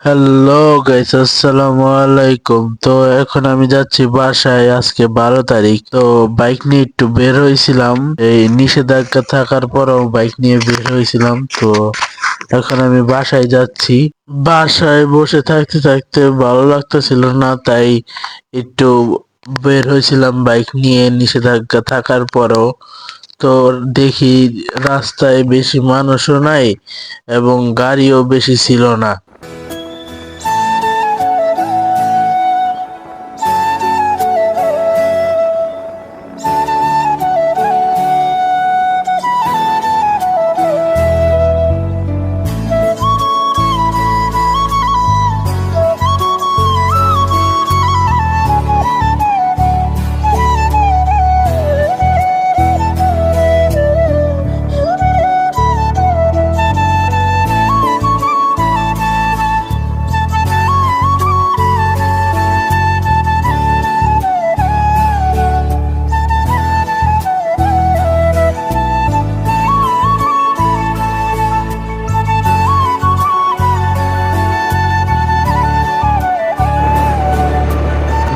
Hello guys, আসসালামু আলাইকুম। তো এখন আমি যাচ্ছি বাসায়। আজকে 12 তারিখ। তো বাইক নিয়ে একটু বের হয়েছিলাম, এই নিষেধাজ্ঞা থাকার পরেও বাইক নিয়ে বের হয়েছিলাম। তো এখন আমি বাসায় যাচ্ছি। বাসায় বসে থাকতে থাকতে ভালো লাগতেছিল না, তাই একটু বের হয়েছিলাম বাইক নিয়ে নিষেধাজ্ঞা থাকার পরেও। তো দেখি রাস্তায় বেশি মানুষও নাই এবং গাড়িও বেশি ছিল না।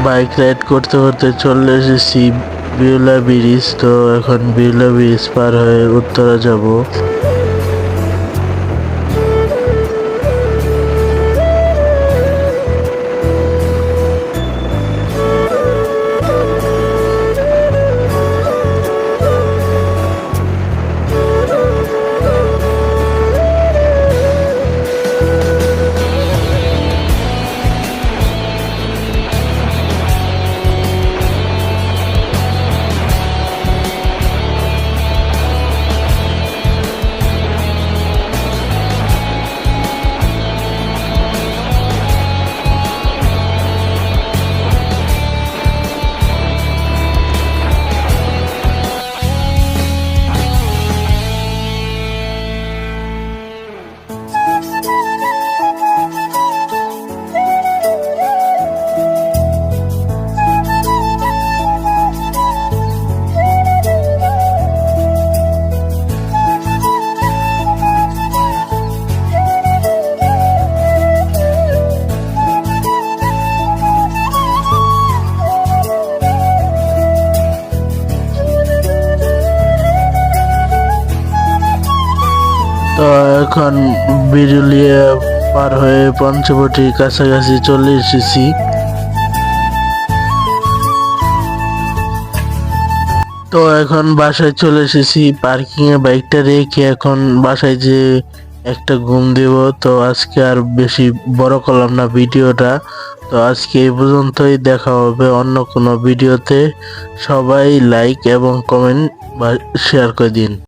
বাইক রাইড করতে করতে চলে এসেছি বিউলা ব্রিজ। তো এখন বিউলা ব্রিজ পার হয়ে উত্তরা যাব। তো এখন বিরুলিয়া পার হয়ে পঞ্চবটির কাছাকাছি চলে এসেছি। তো এখন বাসায় চলে এসেছি, পার্কিং এ বাইকটা রেখে এখন বাসায় যে একটা ঘুম দেব। তো আজকে আর বেশি বড় করলাম না ভিডিওটা। তো আজকে এই পর্যন্তই, দেখা হবে অন্য কোনো ভিডিওতে। সবাই লাইক এবং কমেন্ট বা শেয়ার করে দিন।